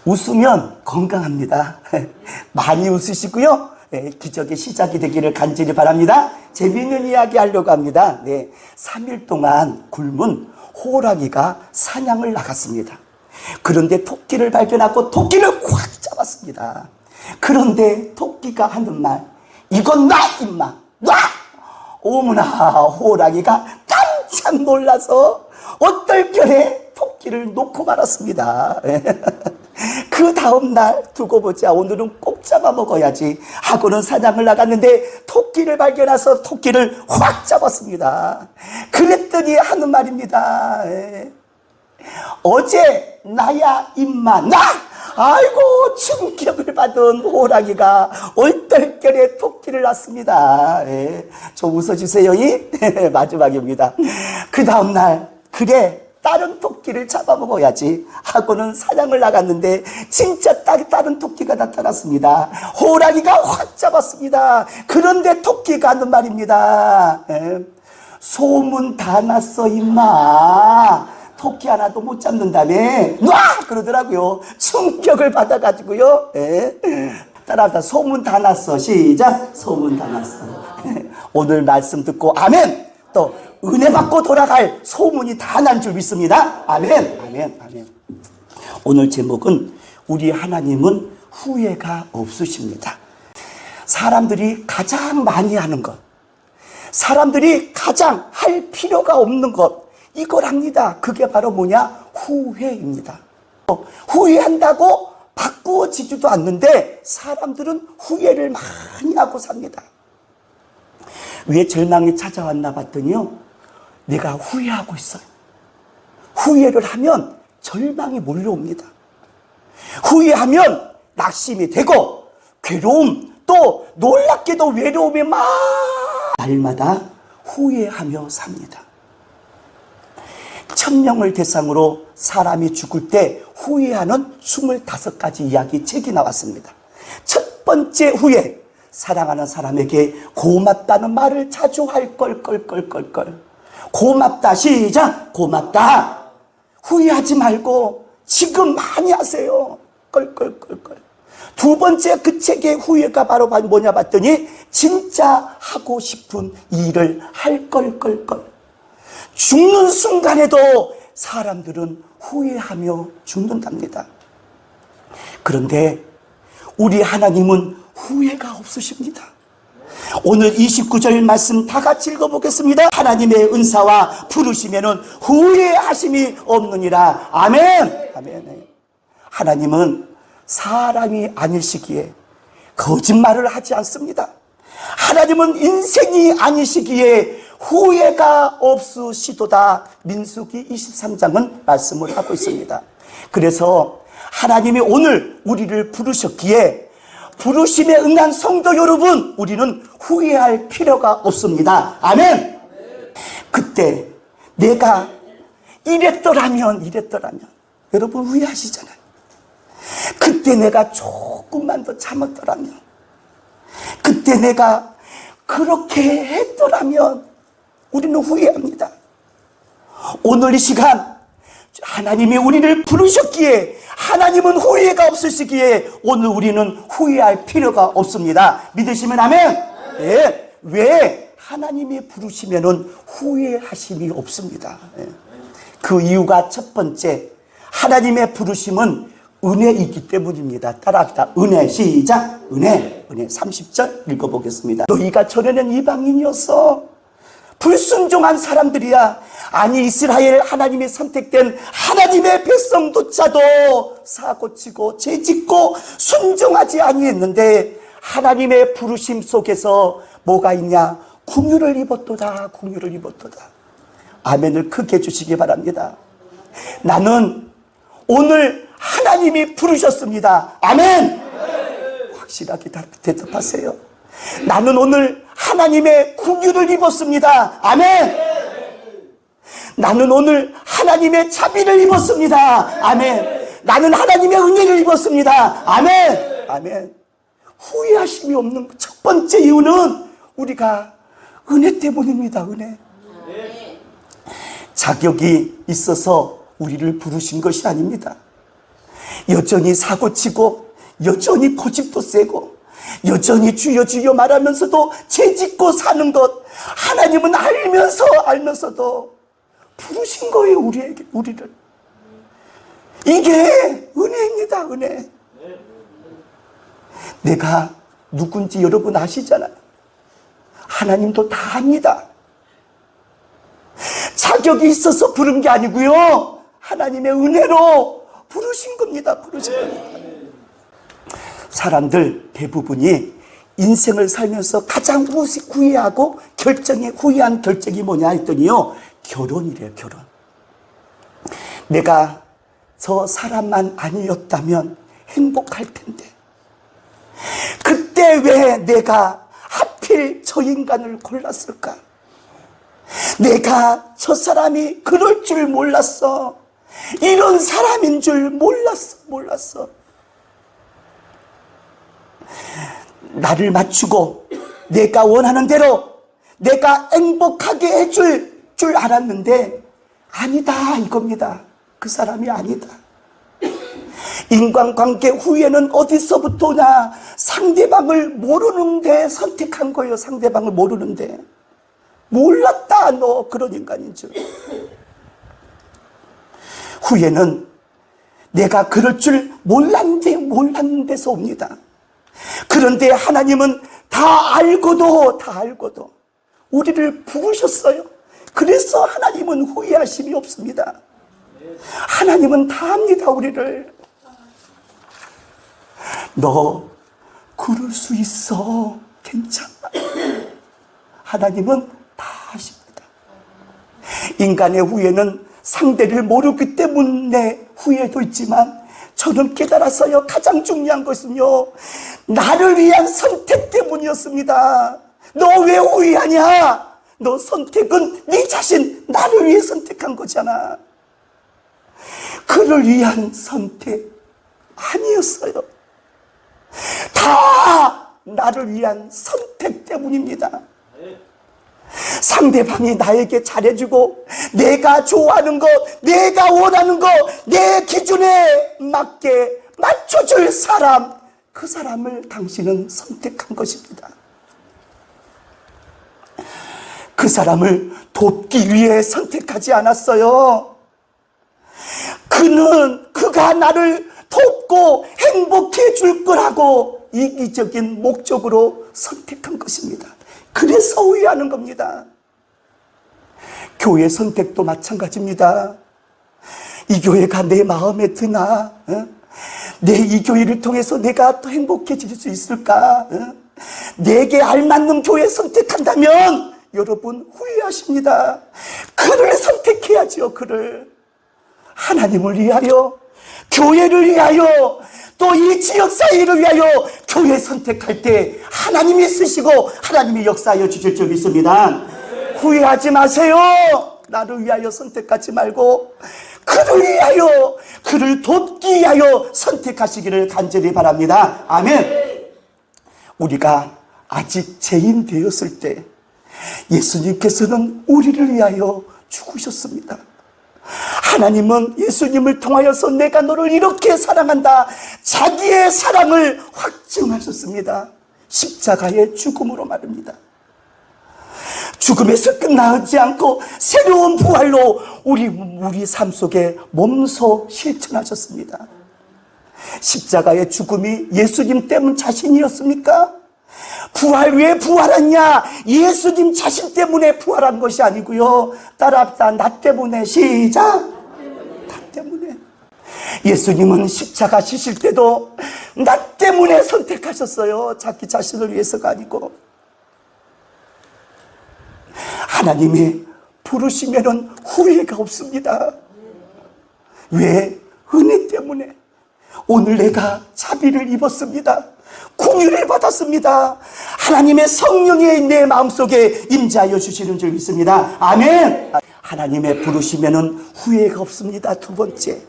웃으면 건강합니다. 많이 웃으시고요. 기적의 시작이 되기를 간절히 바랍니다. 재미있는 이야기 하려고 합니다. 3일 동안 굶은 호랑이가 사냥을 나갔습니다. 그런데 토끼를 발견하고 토끼를 꽉 잡았습니다. 그런데 토끼가 하는 말, 이건 놔 임마 놔! 어머나, 호랑이가 깜짝 놀라서 얼떨결에 토끼를 놓고 말았습니다. 그 다음날 두고 보자, 오늘은 꼭 잡아먹어야지 하고는 사냥을 나갔는데 토끼를 발견해서 토끼를 확 잡았습니다. 그랬더니 하는 말입니다. 어제 나야 임마 나! 아이고, 충격을 받은 호랑이가 얼떨결에 토끼를 낳습니다. 좀 웃어주세요. 마지막입니다. 그 다음날, 그래, 다른 토끼를 잡아먹어야지 하고는 사냥을 나갔는데 진짜 다른 토끼가 나타났습니다. 호랑이가 확 잡았습니다. 그런데 토끼가 하는 말입니다. 소문 다 났어 임마. 토끼 하나도 못 잡는다며 놔! 그러더라고요. 충격을 받아가지고요. 따라하다 소문 다 났어. 시작. 소문 다 났어. 오늘 말씀 듣고 아멘. 또 은혜 받고 돌아갈 소문이 다 난 줄 믿습니다. 아멘. 아멘. 아멘. 오늘 제목은 우리 하나님은 후회가 없으십니다. 사람들이 가장 많이 하는 것, 사람들이 가장 할 필요가 없는 것, 이걸 합니다. 그게 바로 뭐냐? 후회입니다. 후회한다고 바꾸어지지도 않는데 사람들은 후회를 많이 하고 삽니다. 왜 절망이 찾아왔나 봤더니요, 내가 후회하고 있어요. 후회를 하면 절망이 몰려옵니다. 후회하면 낙심이 되고 괴로움, 또 놀랍게도 외로움이 막 날마다 후회하며 삽니다. 1000명을 대상으로 사람이 죽을 때 후회하는 25가지 이야기 책이 나왔습니다. 첫 번째 후회, 사랑하는 사람에게 고맙다는 말을 자주 할 걸. 고맙다. 시작. 고맙다. 후회하지 말고 지금 많이 하세요. 두 번째 그 책의 후회가 바로 뭐냐 봤더니 진짜 하고 싶은 일을 할 걸. 죽는 순간에도 사람들은 후회하며 죽는답니다. 그런데 우리 하나님은 후회가 없으십니다. 오늘 29절 말씀 다 같이 읽어보겠습니다. 하나님의 은사와 부르시면은 후회하심이 없느니라. 아멘. 아멘. 하나님은 사람이 아니시기에 거짓말을 하지 않습니다. 하나님은 인생이 아니시기에 후회가 없으시도다. 민수기 23장은 말씀을 하고 있습니다. 그래서 하나님이 오늘 우리를 부르셨기에 부르심에 응한 성도 여러분, 우리는 후회할 필요가 없습니다. 아멘. 그때 내가 이랬더라면 여러분 후회하시잖아요. 그때 내가 조금만 더 참았더라면, 그때 내가 그렇게 했더라면 우리는 후회합니다. 오늘 이 시간 하나님이 우리를 부르셨기에 하나님은 후회가 없으시기에 오늘 우리는 후회할 필요가 없습니다. 믿으시면 아멘. 네. 왜? 하나님이 부르시면은 후회하심이 없습니다. 그 이유가 첫 번째, 하나님의 부르심은 은혜이기 때문입니다. 따라합시다. 은혜. 시작. 은혜. 30절 읽어보겠습니다. 너희가 전에는 이방인이었어. 불순종한 사람들이야. 아니, 이스라엘 하나님이 선택된 하나님의 백성조차도 사고치고 죄짓고 순종하지 아니했는데 하나님의 부르심 속에서 뭐가 있냐? 긍휼을 입었도다. 아멘을 크게 해주시기 바랍니다. 나는 오늘 하나님이 부르셨습니다. 아멘. 확실하게 대답하세요. 나는 오늘 하나님의 긍휼을 입었습니다. 아멘. 나는 오늘 하나님의 자비를 입었습니다. 아멘. 나는 하나님의 은혜를 입었습니다. 아멘. 아멘. 후회하심이 없는 첫 번째 이유는 우리가 은혜 때문입니다. 은혜. 자격이 있어서 우리를 부르신 것이 아닙니다. 여전히 사고치고 여전히 고집도 세고 여전히 주여 주여 말하면서도 죄짓고 사는 것, 하나님은 알면서도 부르신 거예요, 우리를. 이게 은혜입니다, 은혜. 내가 누군지 여러분 아시잖아요. 하나님도 다 압니다. 자격이 있어서 부른 게 아니고요, 하나님의 은혜로 부르신 겁니다. 부르신 겁니다. 사람들 대부분이 인생을 살면서 가장 후회하고 후회한 결정이 뭐냐 했더니요, 결혼이래요. 결혼. 내가 저 사람만 아니었다면 행복할 텐데, 그때 왜 내가 하필 저 인간을 골랐을까? 내가 저 사람이 그럴 줄 몰랐어. 이런 사람인 줄 몰랐어. 나를 맞추고 내가 원하는 대로 내가 행복하게 해줄 줄 알았는데 아니다, 이겁니다. 그 사람이 아니다. 인간관계 후회는 어디서부터 오냐? 상대방을 모르는데 선택한 거예요. 상대방을 모르는데. 몰랐다, 너 그런 인간인 줄. 후회는 내가 그럴 줄 몰랐는 데서 옵니다. 그런데 하나님은 다 알고도 우리를 부르셨어요. 그래서 하나님은 후회하심이 없습니다. 하나님은 다 압니다, 우리를. 너 그럴 수 있어, 괜찮아. 하나님은 다 아십니다. 인간의 후회는 상대를 모르기 때문에 후회도 있지만, 저는 깨달았어요. 가장 중요한 것은요, 나를 위한 선택 때문이었습니다. 너 왜 후회하냐? 너 선택은 네 자신, 나를 위해 선택한 거잖아. 그를 위한 선택 아니었어요. 다 나를 위한 선택 때문입니다. 상대방이 나에게 잘해주고 내가 좋아하는 것, 내가 원하는 것, 내 기준에 맞게 맞춰줄 사람, 그 사람을 당신은 선택한 것입니다. 그 사람을 돕기 위해 선택하지 않았어요. 그가 나를 돕고 행복해 줄 거라고 이기적인 목적으로 선택한 것입니다. 그래서 후회하는 겁니다. 교회 선택도 마찬가지입니다. 이 교회가 내 마음에 드나? 내 이 교회를 통해서 내가 또 행복해질 수 있을까? 내게 알맞는 교회 선택한다면 여러분 후회하십니다. 그를 선택해야죠. 그를. 하나님을 위하여, 교회를 위하여, 또 이 지역사회를 위하여 교회 선택할 때 하나님이 쓰시고 하나님이 역사하여 주실 줄 믿습니다. 후회하지 마세요. 나를 위하여 선택하지 말고 그를 위하여, 그를 돕기 위하여 선택하시기를 간절히 바랍니다. 아멘. 우리가 아직 죄인 되었을 때 예수님께서는 우리를 위하여 죽으셨습니다. 하나님은 예수님을 통하여서 내가 너를 이렇게 사랑한다, 자기의 사랑을 확증하셨습니다. 십자가의 죽음으로 말입니다. 죽음에서 끝나지 않고 새로운 부활로 우리 삶 속에 몸소 실천하셨습니다. 십자가의 죽음이 예수님 때문 자신이었습니까? 부활, 왜 부활했냐? 예수님 자신 때문에 부활한 것이 아니고요, 따라합시다. 나 때문에. 시작. 나 때문에. 예수님은 십자가 지실 때도 나 때문에 선택하셨어요. 자기 자신을 위해서가 아니고. 하나님이 부르시면은 후회가 없습니다. 왜? 은혜 때문에. 오늘 내가 자비를 입었습니다. 긍휼을 받았습니다. 하나님의 성령이 내 마음속에 임재하여 주시는 줄 믿습니다. 아멘. 하나님의 부르시면은 후회가 없습니다. 두 번째,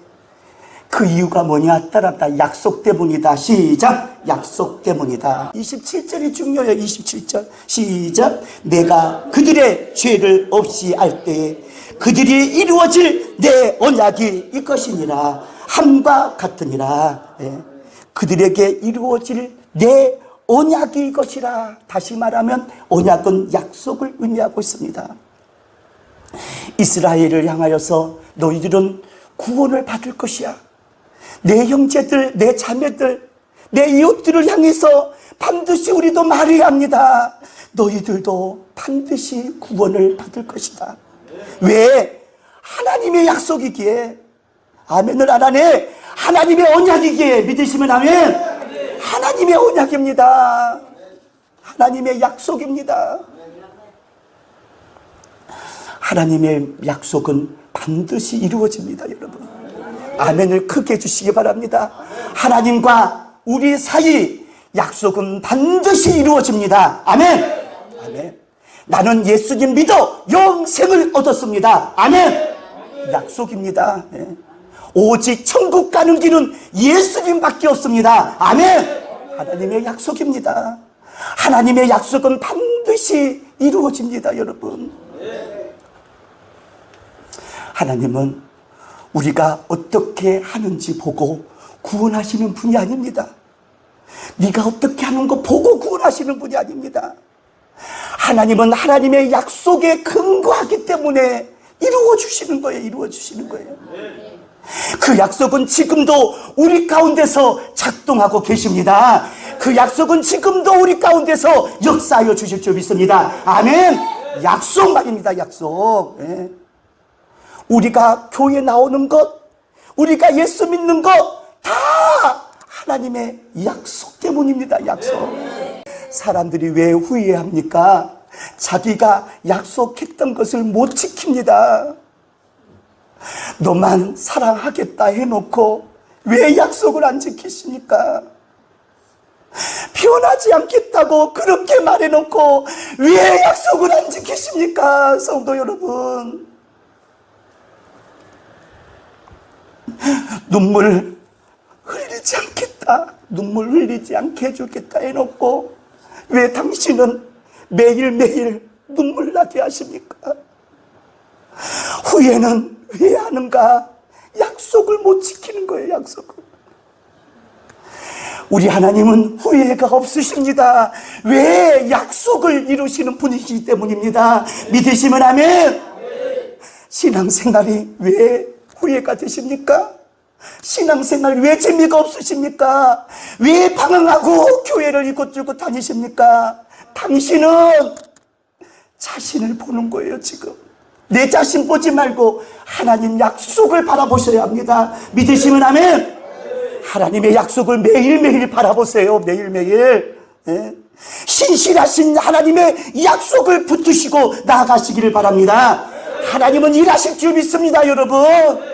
그 이유가 뭐냐? 따라합니다. 약속 때문이다. 시작. 약속 때문이다. 27절이 중요해요. 27절 시작. 내가 그들의 죄를 없이 할 때에 그들이 이루어질 내 언약이 이것이니라. 함과 같으니라. 예. 그들에게 이루어질 내 언약이 이것이라. 다시 말하면 언약은 약속을 의미하고 있습니다. 이스라엘을 향하여서 너희들은 구원을 받을 것이야. 내 형제들, 내 자매들, 내 이웃들을 향해서 반드시 우리도 말해야 합니다. 너희들도 반드시 구원을 받을 것이다. 왜? 하나님의 약속이기에. 아멘을 안 하네. 하나님의 언약이기에. 믿으시면 아멘. 하나님의 언약입니다. 하나님의 약속입니다. 하나님의 약속은 반드시 이루어집니다, 여러분. 아멘을 크게 해주시기 바랍니다. 하나님과 우리 사이 약속은 반드시 이루어집니다. 아멘. 아멘. 나는 예수님 믿어 영생을 얻었습니다. 아멘. 약속입니다. 네. 오직 천국 가는 길은 예수님밖에 없습니다. 아멘. 하나님의 약속입니다. 하나님의 약속은 반드시 이루어집니다, 여러분. 하나님은 우리가 어떻게 하는지 보고 구원하시는 분이 아닙니다. 네가 어떻게 하는 거 보고 구원하시는 분이 아닙니다. 하나님은 하나님의 약속에 근거하기 때문에 이루어 주시는 거예요. 이루어 주시는 거예요. 그 약속은 지금도 우리 가운데서 작동하고 계십니다. 그 약속은 지금도 우리 가운데서 역사하여 주실 줄 믿습니다. 아멘. 약속 말입니다. 약속. 네. 우리가 교회 나오는 것, 우리가 예수 믿는 것 다 하나님의 약속 때문입니다. 약속. 사람들이 왜 후회합니까? 자기가 약속했던 것을 못 지킵니다. 너만 사랑하겠다 해놓고 왜 약속을 안 지키십니까? 변하지 않겠다고 그렇게 말해놓고 왜 약속을 안 지키십니까? 성도 여러분, 눈물 흘리지 않겠다, 눈물 흘리지 않게 해주겠다 해놓고 왜 당신은 매일매일 눈물 나게 하십니까? 후회는 왜 하는가? 약속을 못 지키는 거예요. 약속을. 우리 하나님은 후회가 없으십니다. 왜? 약속을 이루시는 분이시기 때문입니다. 믿으시면 아멘. 신앙생활이 왜 후회가 되십니까? 신앙생활 왜 재미가 없으십니까? 왜 방황하고 교회를 이곳저곳 다니십니까? 당신은 자신을 보는 거예요. 지금 내 자신 보지 말고 하나님 약속을 바라보셔야 합니다. 믿으시면 아멘. 하나님의 약속을 매일매일 바라보세요. 매일매일. 네. 신실하신 하나님의 약속을 붙드시고 나아가시기를 바랍니다. 하나님은 일하실 줄 믿습니다, 여러분.